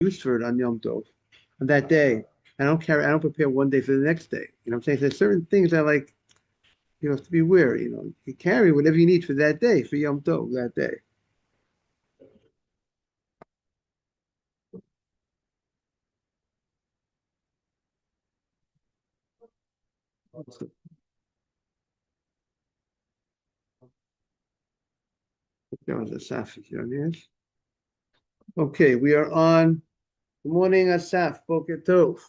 use for it on Yom Tov, on that day. I don't prepare one day for the next day. You know what I'm saying? There's certain things I like, have to be wary. You carry whatever you need for that day, for Yom Tov, that day. So, that was a Safik, yes. Okay, we are on. Good morning, Asaf, Boker Tov.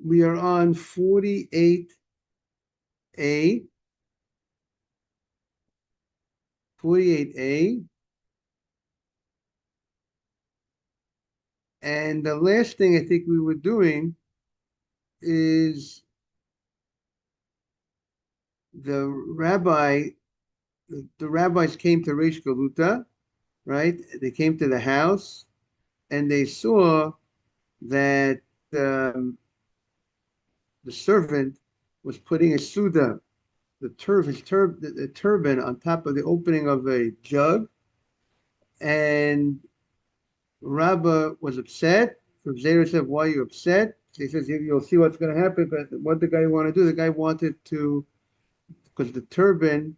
We are on 48A, 48A. And the last thing I think we were doing is the rabbi, the rabbis came to Reish Galuta, right? They came to the house and they saw that the servant was putting a suda, the turban on top of the opening of a jug, and Rabbah was upset. So Zera said, "Why are you upset?" He says, "You'll see what's going to happen." But what the guy wanted to do, the guy wanted to, because the turban,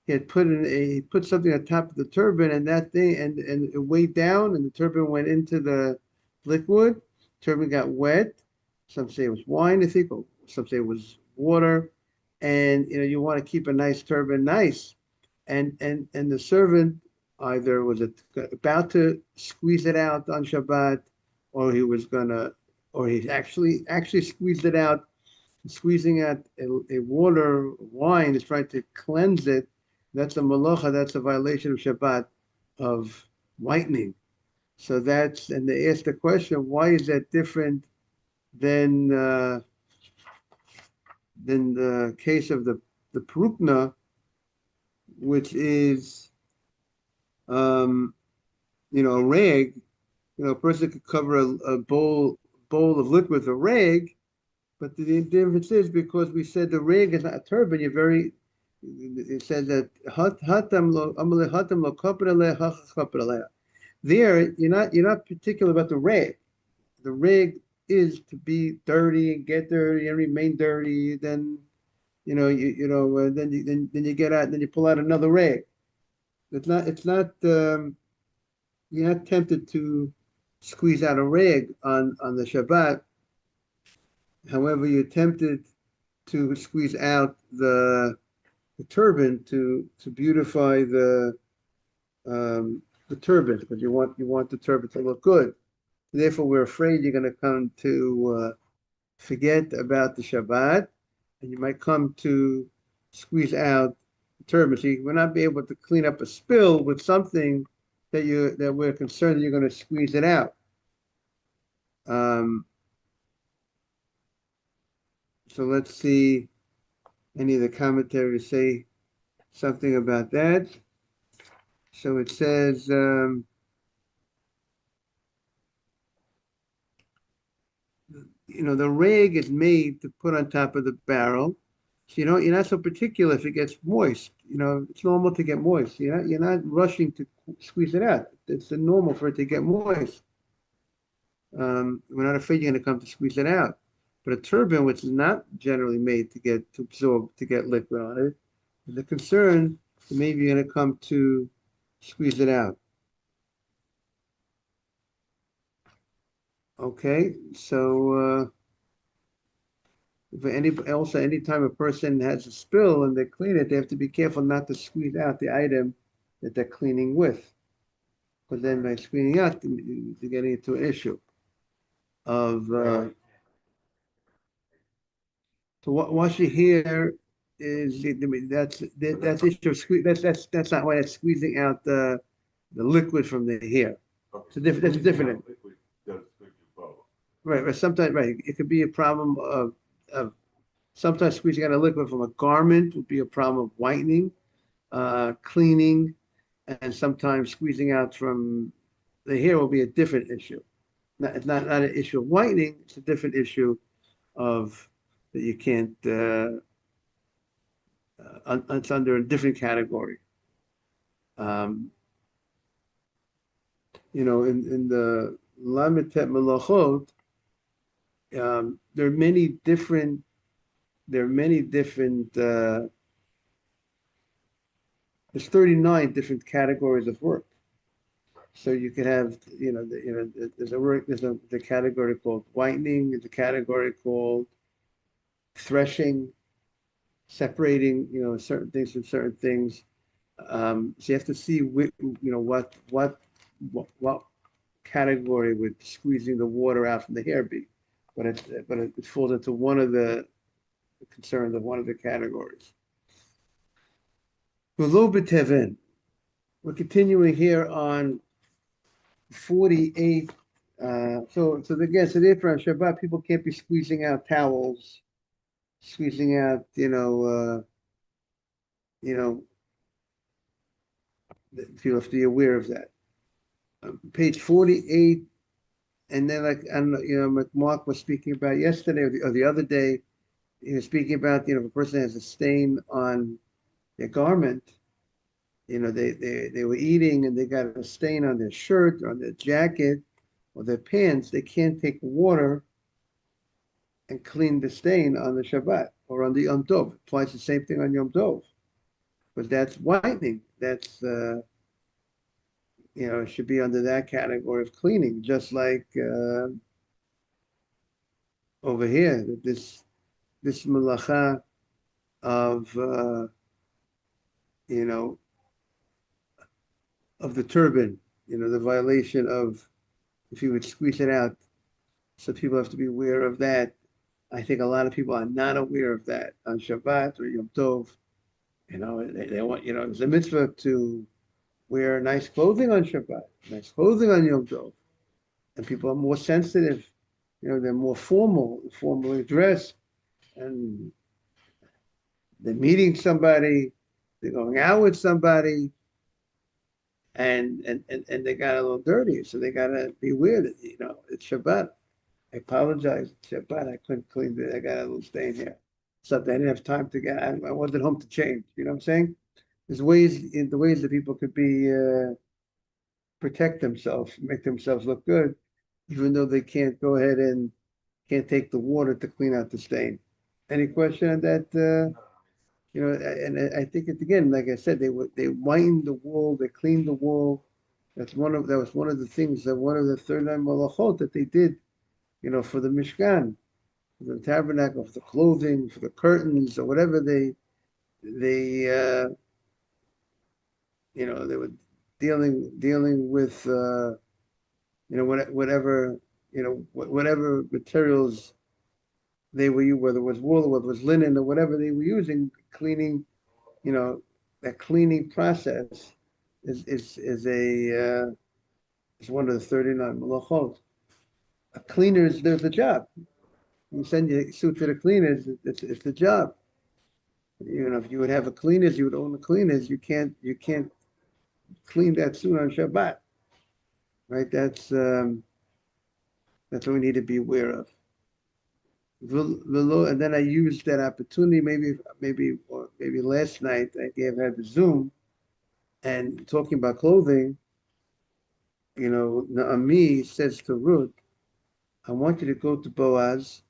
he put something on top of the turban, and that thing, and it weighed down, and the turban went into the liquid. Turban got wet. Some say it was wine, I think, or some say it was water. And you want to keep a nice turban nice. And the servant either was about to squeeze it out on Shabbat, or he was gonna, or he actually squeezed it out. Squeezing out a water wine is trying to cleanse it. That's a malacha. That's a violation of Shabbat, of whitening. So and they asked the question, why is that different than the case of the perukna, which is um, a rag. A person could cover a bowl of liquid with a rag, but the difference is because we said the rag is not a turban. It says that hatam lo amale hatam lo kapra. There, you're not particular about the rag. The rag is to be dirty and get dirty and remain dirty. Then then you get out, and then you pull out another rag. It's not. You're not tempted to squeeze out a rag on the Shabbat. However, you're tempted to squeeze out the turban to beautify the turban, because you want the turban to look good. Therefore, we're afraid you're going to come to forget about the Shabbat, and you might come to squeeze out the turban. So you will not be able to clean up a spill with something that we're concerned that you're going to squeeze it out. Um, so let's see any of the commentaries say something about that. So it says, the rag is made to put on top of the barrel. So you're not so particular if it gets moist. It's normal to get moist. You're not rushing to squeeze it out. It's normal for it to get moist. We're not afraid you're going to come to squeeze it out. But a turban, which is not generally made to absorb, to get liquid on it, the concern that maybe you're going to come to squeeze it out. Okay, so anytime a person has a spill and they clean it, they have to be careful not to squeeze out the item that they're cleaning with, because then by squeezing out, they're getting into an issue of so what you hear is that's issue of that's not why it's squeezing out the liquid from the hair. So that's different. Right, right. Sometimes, right, it could be a problem of sometimes squeezing out a liquid from a garment would be a problem of whitening, cleaning, and sometimes squeezing out from the hair will be a different issue. It's not an issue of whitening, it's a different issue of that you can't, it's under a different category. Um, in the Lamitet Melachot, there are many different. There are many different. There's 39 different categories of work. So you could have, there's a work. There's the category called whitening. There's a category called threshing, separating, certain things from certain things. So you have to see, what category would squeezing the water out from the hair be, but it falls into one of the concerns of one of the categories. We're continuing here on 48. So again, so therefore on Shabbat, people can't be squeezing out towels, squeezing out, people have to be aware of that. Page 48, and then like I don't know, like Mark was speaking about yesterday or the other day, he was speaking about, if a person has a stain on their garment, they were eating and they got a stain on their shirt or on their jacket or their pants, they can't take water and clean the stain on the Shabbat or on the Yom Tov. It applies the same thing on Yom Tov, because that's whitening. That's it should be under that category of cleaning, just like over here, this melacha of you know of the turban, the violation of, if you would squeeze it out. So people have to be aware of that. I think a lot of people are not aware of that on Shabbat or Yom Tov. They want, it's a mitzvah to wear nice clothing on Shabbat, nice clothing on Yom Tov. And people are more sensitive, they're more formally dressed, and they're meeting somebody, they're going out with somebody, and they got a little dirty. So they got to be aware that, it's Shabbat. I apologize. It's Shabbat. I couldn't clean it. I got a little stain here. Something I didn't have time to get. I wasn't home to change. You know what I'm saying? There's ways that people could be protect themselves, make themselves look good, even though they can't go ahead and can't take the water to clean out the stain. Any question on that? And I think it again, like I said, they whitened the wall, they cleaned the wall. That was one of the things that one of the 39 malachot that they did, for the Mishkan, for the tabernacle, for the clothing, for the curtains, or whatever they they were dealing with whatever whatever materials they were using, whether it was wool or whether it was linen or whatever they were using, cleaning, that cleaning process is one of the 39 malachot. A cleaner's, there's a job. You send your suit to the cleaners, it's the job. If you would have a cleaners, you would own a cleaners. You can't clean that suit on Shabbat, right? That's what we need to be aware of. And then I used that opportunity, maybe last night I had the Zoom and talking about clothing. Naomi says to Ruth, I want you to go to Boaz.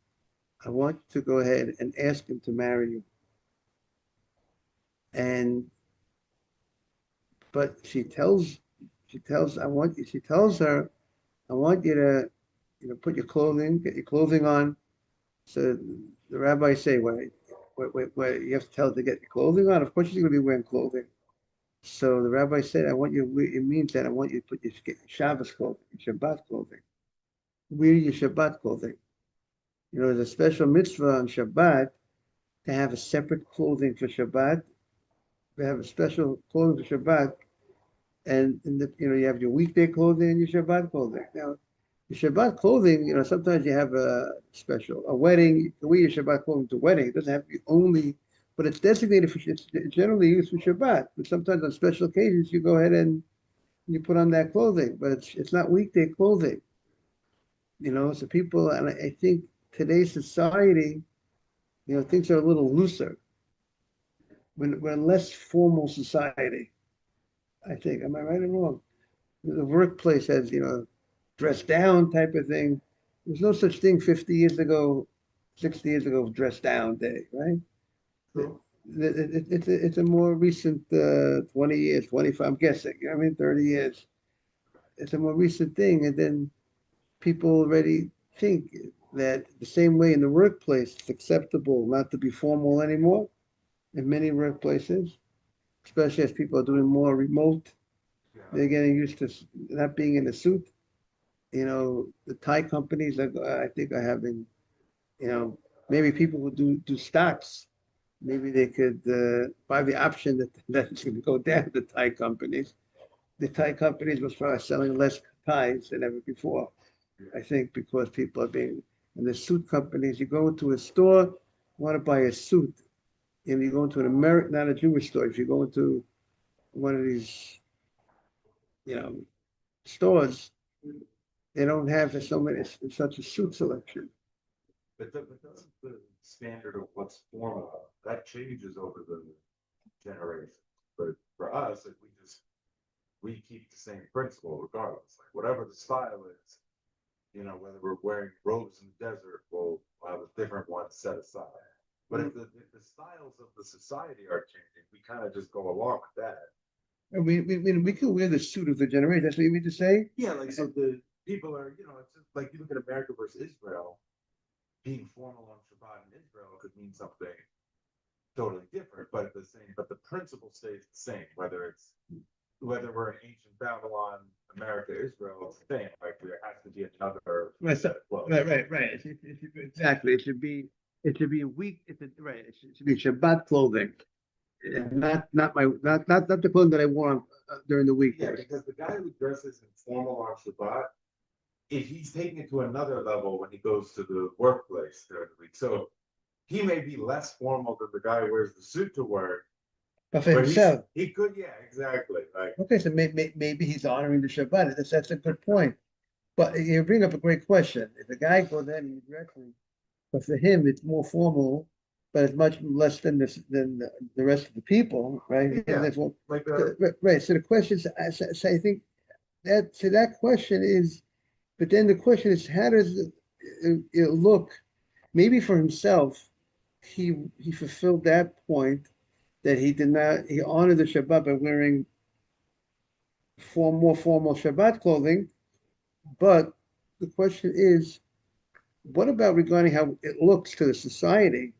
I want to go ahead and ask him to marry you. And but she tells she tells her, I want you to put get your clothing on. So the rabbis say, wait, you have to tell her to get your clothing on. Of course she's going to be wearing clothing. So the rabbi said, it means that I want you to get your Shabbos clothing, your Shabbat clothing. Wear your Shabbat clothing. There's a special mitzvah on Shabbat to have a separate clothing for Shabbat. We have a special clothing for Shabbat, and you have your weekday clothing and your Shabbat clothing. Now, your Shabbat clothing, sometimes you have a wedding. You can wear your Shabbat clothing to a wedding. It doesn't have to be only, but it's designated for. It's generally used for Shabbat. But sometimes on special occasions, you go ahead and you put on that clothing. But it's not weekday clothing. So people, and I think today's society, things are a little looser. We're a less formal society, I think. Am I right or wrong? the workplace has, dress down type of thing. There's no such thing 50 years ago, 60 years ago, dress down day, right? True. It's a more recent 20 years, 25, I'm guessing, 30 years. It's a more recent thing. And then people already think that the same way in the workplace, it's acceptable not to be formal anymore in many workplaces, especially as people are doing more remote. Yeah. They're getting used to not being in a suit. The Thai companies, I think, are having, you know, maybe people who do stocks, maybe they could buy the option that's going to go down the Thai companies. The Thai companies will start selling less ties than ever before. I think because people are being, and the suit companies, you go into a store, you want to buy a suit, and you go into an American, not a Jewish store, if you go into one of these, you know, stores, they don't have so many, such a suit selection. But doesn't the standard of what's formal, that changes over the generations? But for us, if we keep the same principle regardless. Like whatever the style is, whether we're wearing robes in the desert, we'll have a different one set aside. But if the styles of the society are changing, we kind of just go along with that. We can wear the suit of the generation. That's what you mean to say? Yeah, like so the people are, it's just like you look at America versus Israel, being formal on Shabbat in Israel could mean something totally different, but the principle stays the same, whether we're in ancient Babylon, America, Israel, it's the same. Like there has to be another Right, set of clothes. right. Exactly. It should be a week. Right. It should be Shabbat clothing, and not the clothing that I wore during the week. Yeah, because the guy who dresses in formal on Shabbat, if he's taking it to another level when he goes to the workplace during the week. So he may be less formal than the guy who wears the suit to work, But for but himself. he could, yeah, exactly. Like, Okay, so maybe he's honoring the Shabbat. That's a good point. But you bring up a great question. If a guy goes in and he's dressing, but for him it's more formal, but it's much less than the rest of the people, right? yeah, That's what, like right. So the question is, I think that question is, but then the question is, how does it look? Maybe for himself, he fulfilled that point that he honored the Shabbat by wearing more formal Shabbat clothing. But the question is, what about regarding how it looks to the society?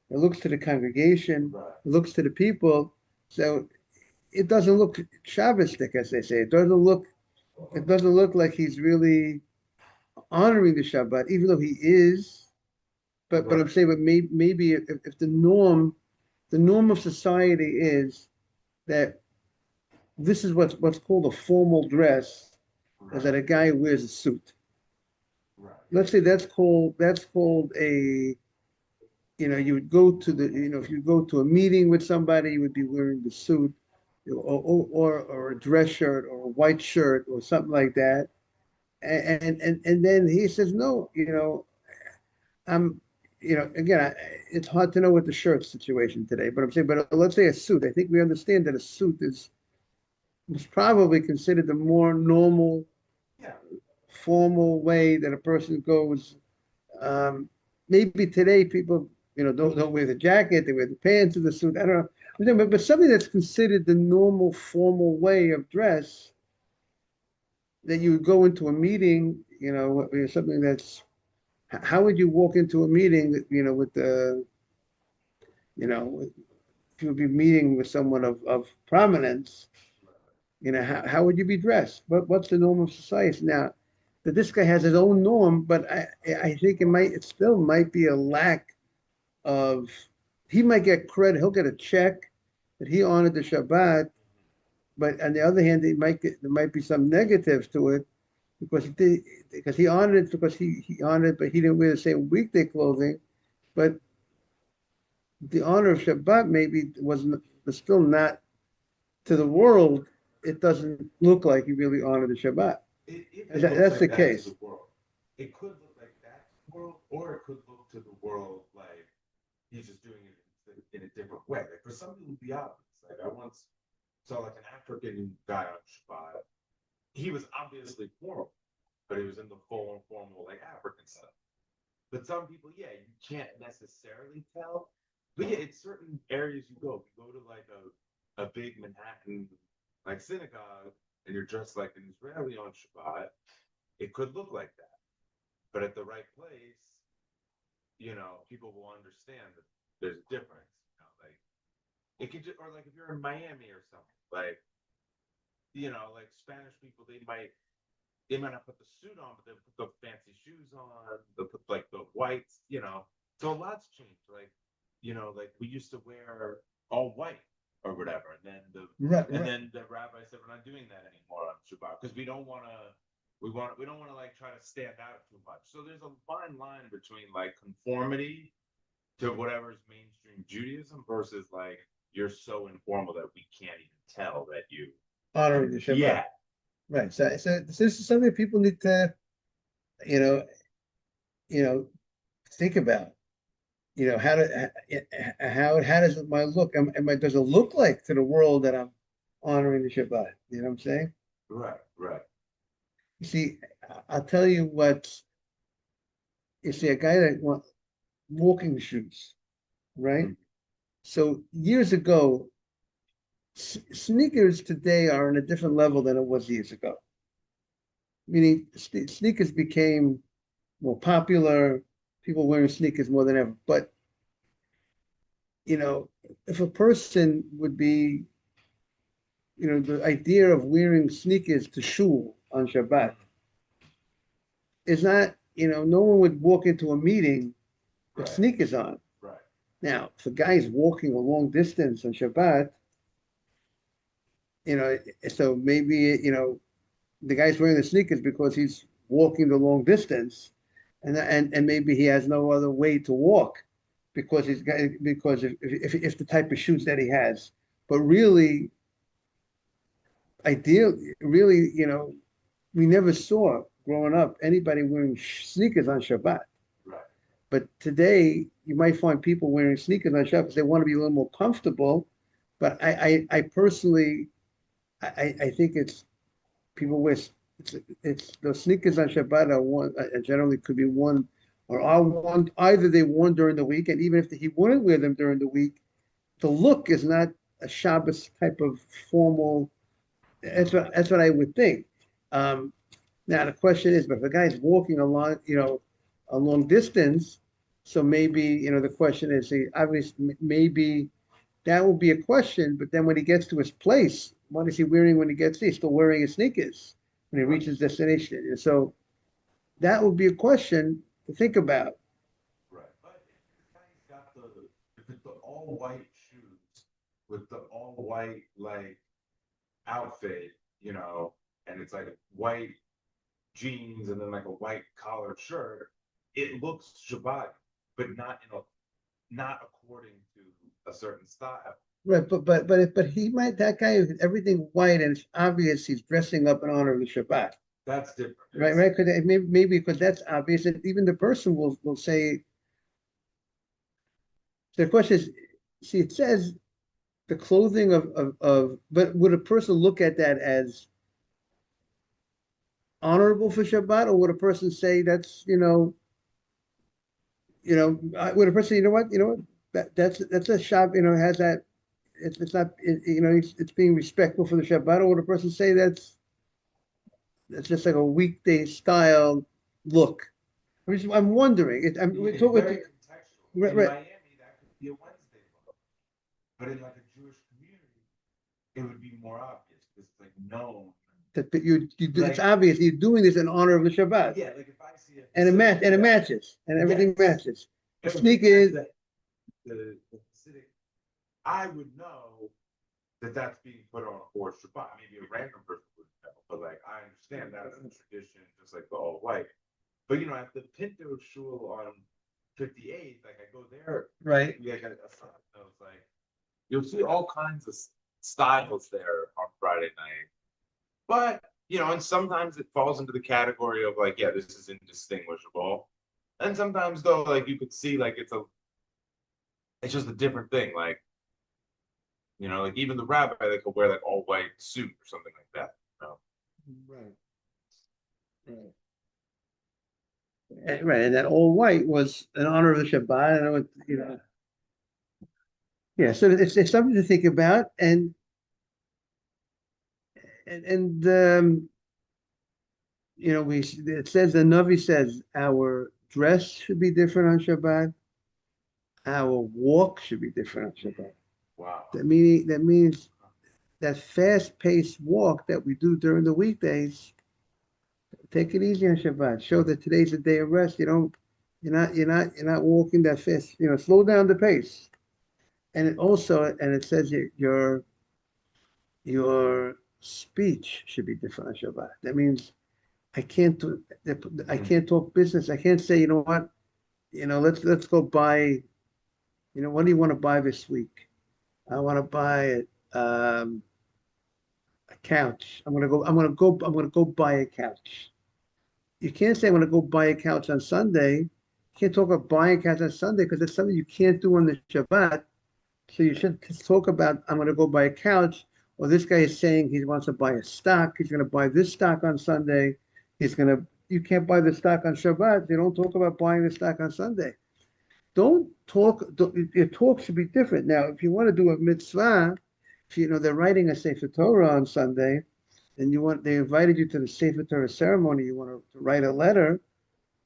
It looks to the congregation. right. It looks to the people. So it doesn't look Shabbatic, as they say. It doesn't look. It doesn't look like he's really honoring the Shabbat, even though he is. But I'm saying, but maybe if the norm of society is that this is what's called a formal dress, is that a guy wears a suit. Right. Let's say that's called a, you would go to if you go to a meeting with somebody, you would be wearing the suit, or a dress shirt or a white shirt or something like that. And then he says, no, I'm, again, it's hard to know what the shirt situation today, but I'm saying, but let's say a suit. I think we understand that a suit is probably considered the more normal, Yeah. formal way that a person goes. Um, Maybe today people, don't wear the jacket, they wear the pants or the suit. I don't know, but something that's considered the normal formal way of dress, that you would go into a meeting, something that's, how would you walk into a meeting, with the, if you would be meeting with someone of prominence, how would you be dressed? What's the norm of society now? That this guy has his own norm, but I think it still might be a lack of, he might get credit, he'll get a check that he honored the Shabbat, but on the other hand, there might be some negatives to it, because he honored it, because he honored it, but he didn't wear the same weekday clothing. But the honor of Shabbat maybe was still not, to the world. It doesn't look like he really honored the Shabbat. That's Like the that to case. the world. It could look like that to the world, or it could look to the world like he's just doing it in a different way. Like for some people, it would be obvious. Like I once saw like an African guy on Shabbat. he was obviously formal, but he was in the full informal, like African stuff. But some people, yeah, you can't necessarily tell. But yeah, it's certain areas you go. If you go to like a big Manhattan like synagogue and you're dressed like an Israeli on Shabbat, it could look like that. But at the right place, people will understand that there's a difference. Like it could just, or like if you're in Miami or something, like like Spanish people, they might not put the suit on, but they'll put the fancy shoes on. They'll put like the whites, So a lot's changed. Like we used to wear all white or whatever, and then the rabbi said we're not doing that anymore on Shabbat because we don't want to. We don't want to like try to stand out too much. So there's a fine line between like conformity to whatever's mainstream Judaism versus like you're so informal that we can't even tell that you honoring the Shabbat. Yeah. Right. So this is something people need to, you know, think about. How does my look? Does it look like to the world that I'm honoring the Shabbat? You know what I'm saying? Right. You see, I'll tell you what. You see, a guy that wants walking shoes, right? Mhm. So years ago, sneakers today are on a different level than it was years ago. Meaning, sneakers became more popular. People wearing sneakers more than ever. But if a person would be, the idea of wearing sneakers to shul on Shabbat is not, no one would walk into a meeting with Right. sneakers on. Right. Now, for guys walking a long distance on Shabbat, so maybe, the guy's wearing the sneakers because he's walking the long distance, and maybe he has no other way to walk because if the type of shoes that he has. But really, really, we never saw growing up anybody wearing sneakers on Shabbat. Right. But today, you might find people wearing sneakers on Shabbat because they want to be a little more comfortable. But I personally, I think it's people wear it's those sneakers on Shabbat are one generally could be worn or are worn either they worn during the week, and even if he wouldn't wear them during the week, the look is not a Shabbos type of formal. That's what I would think. Um, Now the question is, but if a guy's walking a long distance, so maybe the question is, obviously maybe that will be a question. But then when he gets to his place, what is he wearing when he gets there? He's still wearing his sneakers when he reaches destination. And so that would be a question to think about. Right. But if the guy's got if it's the all white shoes with the all white like outfit, and it's like white jeans and then like a white collared shirt, it looks Shabbat, but not according to a certain style. Right, but he might that guy with everything white and it's obvious he's dressing up in honor of the Shabbat. That's different. Right. Because maybe because that's obvious, and even the person will say. The question is, see, it says the clothing but would a person look at that as honorable for Shabbat, or would a person say that's would a person say, that's a shop, has that it's not it's being respectful for the Shabbat, or would a person say that's just like a weekday style look? I'm wondering. It's very contextual. In Miami, that could be a Wednesday look, but in like a Jewish community, it would be more obvious because it's like known. That it's obvious you're doing this in honor of the Shabbat. Yeah, like if I see and it matches, and everything matches. The sneakers. The Hasidic, I would know that that's being put on for Shabbat. Maybe a random person would know, but like I understand that as a tradition, just like the all white. But at the Pinto Shul on 58th, like I go there, right? Like I was like, you'll see all kinds of styles there on Friday night. But and sometimes it falls into the category of like, yeah, this is indistinguishable. And sometimes though, like you could see like it's just a different thing. Like, like even the rabbi that could wear like all white suit or something like that. Right, right. Right, and that all white was in honor of the Shabbat, and yeah. So it's something to think about, and we it says the Navi says our dress should be different on Shabbat, our walk should be different on Shabbat. Wow. That means that fast-paced walk that we do during the weekdays, take it easy on Shabbat. Show that today's a day of rest. You're not walking that fast. Slow down the pace. And it says your speech should be different on Shabbat. That means I can't do, I can't talk business. I can't say, you know what, let's go buy. What do you want to buy this week? I want to buy a couch. I'm gonna go buy a couch. You can't say I'm gonna go buy a couch on Sunday. You can't talk about buying a couch on Sunday because it's something you can't do on the Shabbat. So you should talk about I'm gonna go buy a couch, or this guy is saying he wants to buy a stock. He's gonna buy this stock on Sunday. You can't buy the stock on Shabbat. You don't talk about buying the stock on Sunday. Your talk should be different. Now, if you want to do a mitzvah, if they're writing a Sefer Torah on Sunday, and they invited you to the Sefer Torah ceremony, you want to write a letter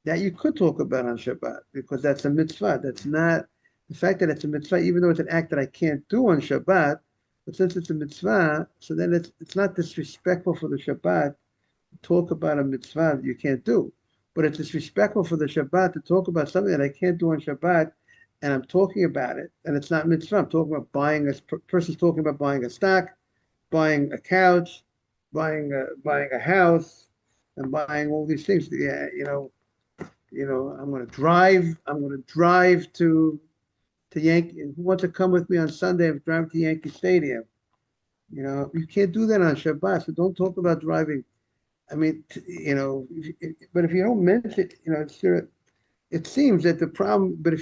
that you could talk about on Shabbat because that's a mitzvah. That's not the fact that it's a mitzvah, even though it's an act that I can't do on Shabbat. But since it's a mitzvah, so then it's not disrespectful for the Shabbat to talk about a mitzvah that you can't do. But it's disrespectful for the Shabbat to talk about something that I can't do on Shabbat, and I'm talking about it, and it's not mitzvah. I'm talking about buying person's talking about buying a stock, buying a couch, buying a house, and buying all these things. Yeah, I'm going to drive to Yankee. Who wants to come with me on Sunday? I'm driving to Yankee Stadium. You can't do that on Shabbat. So don't talk about driving. I mean, but if you don't mention, it seems that the problem. But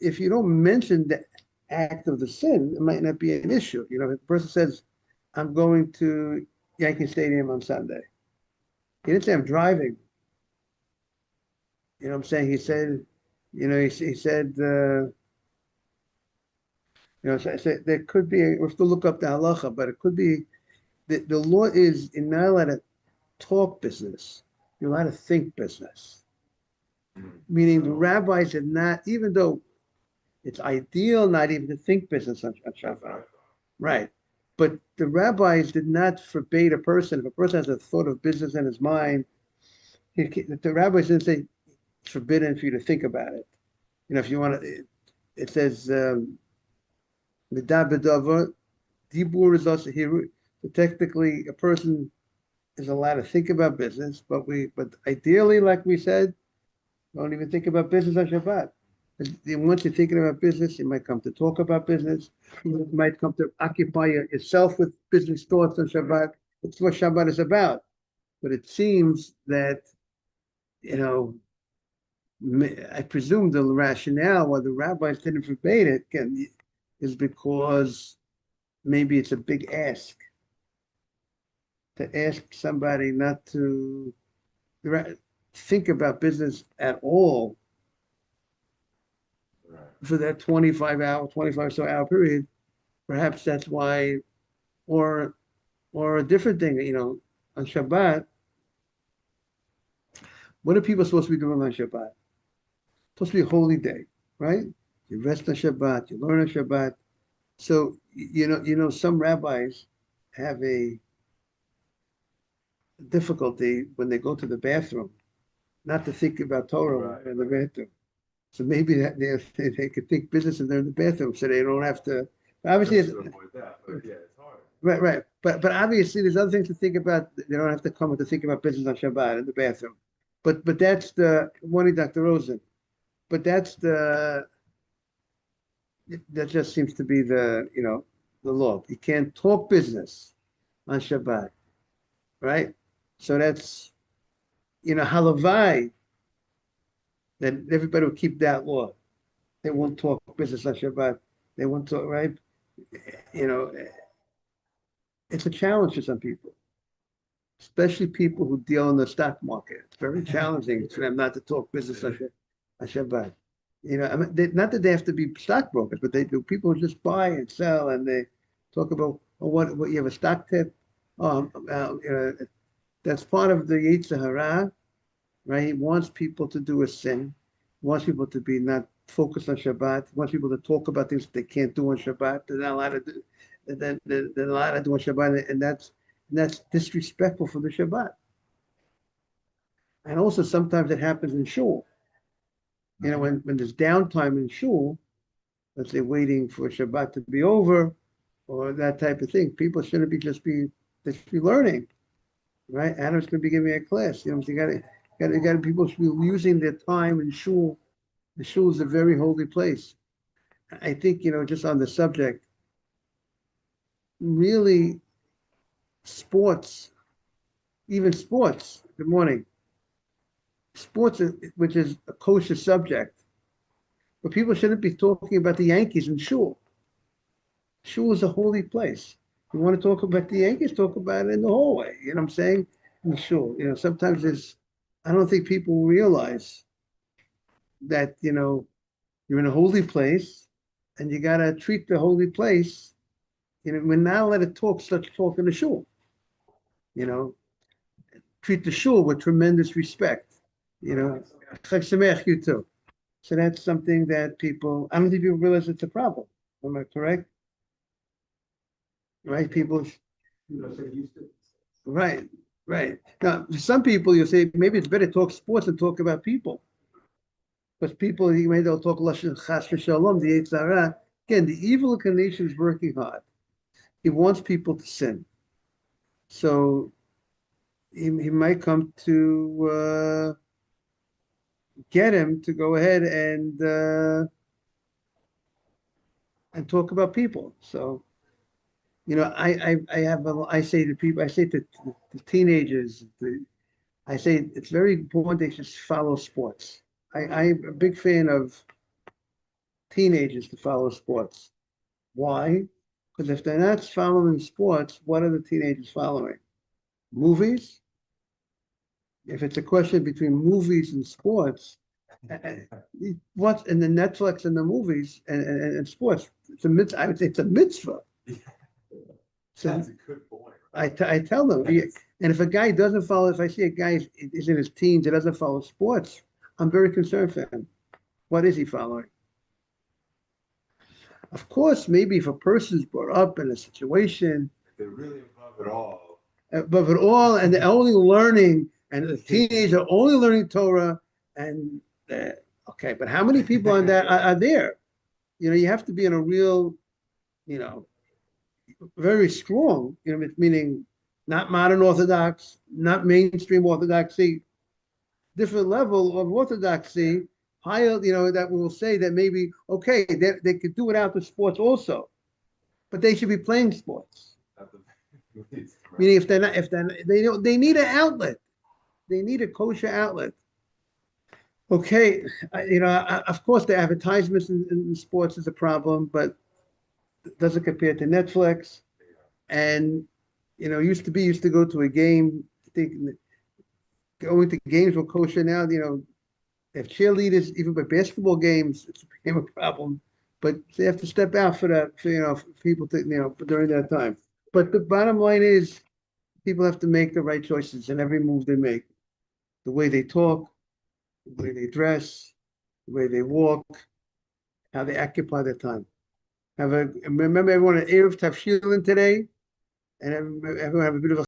if you don't mention the act of the sin, it might not be an issue. If the person says, "I'm going to Yankee Stadium on Sunday," he didn't say, "I'm driving." You know what I'm saying? He said, he said, so there could be, we have to look up the halacha, but it could be that the law is you're not allowed to talk business. You're allowed to think business. Meaning the rabbis did not, even though it's ideal not even to think business on Shabbat. Right. But the rabbis did not forbade a person, if a person has a thought of business in his mind, the rabbis didn't say it's forbidden for you to think about it. If you want to, it says, dibur is also here. So technically, a person is allowed to think about business, but ideally, like we said, don't even think about business on Shabbat. Once you're thinking about business, you might come to talk about business. You might come to occupy yourself with business thoughts on Shabbat. That's what Shabbat is about. But it seems that, I presume the rationale why the rabbis didn't forbade it is because maybe it's a big ask to ask somebody not to think about business at all for that 25 so hour period. Perhaps that's why, or a different thing, on Shabbat, what are people supposed to be doing on Shabbat? It's supposed to be a holy day, right? You rest on Shabbat, you learn on Shabbat. So, some rabbis have a difficulty when they go to the bathroom, not to think about Torah in the bathroom. So maybe that they could think business and they're in the bathroom, so they don't have to. Obviously, It's hard. right. But obviously, there's other things to think about. They don't have to come to think about business on Shabbat in the bathroom. But that's the morning, Dr. Rosen. But that just seems to be the law. You can't talk business on Shabbat, right? So that's halavai that everybody will keep that law. They won't talk business on Shabbat. They won't talk, right? You know, it's a challenge for some people. especially people who deal in the stock market. It's very challenging for them not to talk business on Shabbat. I mean, not that they have to be stockbrokers, but they do. People who just buy and sell, and they talk about, oh, what you have a stock tip. That's part of the Yetzer Hara, right? He wants people to do a sin. He wants people to be not focused on Shabbat. He wants people to talk about things that they can't do on Shabbat. They're not allowed to do. They're not allowed to do on Shabbat, and that's disrespectful for the Shabbat. And also sometimes it happens in shul. When there's downtime in shul, let's say waiting for Shabbat to be over, or that type of thing. People shouldn't they should be learning, right? Adam's going to be giving a class. You got to people should be using their time in shul. The shul is a very holy place. I think, just on the subject, really sports, even sports, good morning. Sports, which is a kosher subject, but people shouldn't be talking about the Yankees in shul. Shul is a holy place. You want to talk about the Yankees, talk about it in the hallway. You know what I'm saying? In shul. Sometimes I don't think people realize that, you're in a holy place and you got to treat the holy place. We're not allowed to talk such talk in the shul. Treat the shul with tremendous respect. Chag Sameach, you too. So that's something that I don't think people realize it's a problem. Am I correct? Right? People, right, right. Now, for some people, you say maybe it's better to talk sports than talk about people. Because people, maybe they'll talk Lashon Chas v'Shalom, the Yetzer Hara. Again, the evil inclination is working hard. He wants people to sin. So he might come to get him to go ahead and talk about people. So, I say to people, I say to the teenagers, I say it's very important they just follow sports. I'm a big fan of teenagers to follow sports. Why? Because if they're not following sports, what are the teenagers following? Movies? If it's a question between movies and sports, what's in the Netflix and the movies and sports? I would say it's a mitzvah. So That's a good point. I tell them, and if a guy doesn't follow, if I see a guy is in his teens and doesn't follow sports, I'm very concerned for him. What is he following? Of course, maybe if a person's brought up in a situation, They're really above it all, and they're only learning, and the teenagers are only learning Torah, and okay, but how many people on that are there? You have to be in a real, very strong, meaning not modern Orthodox, not mainstream Orthodoxy, different level of Orthodoxy, higher, that will say that maybe, okay, they could do without the sports also, but they should be playing sports. Meaning they need an outlet. They need a kosher outlet. Okay, of course the advertisements in sports is a problem, but it doesn't compare to Netflix. And used to go to a game. I think going to games were kosher now. If cheerleaders, even by basketball games, it's became a problem. But they have to step out for that, for people to, during that time. But the bottom line is, people have to make the right choices in every move they make. The way they talk, the way they dress, the way they walk, how they occupy their time. Remember everyone at Erev Tavshilin today, and everyone have a bit of a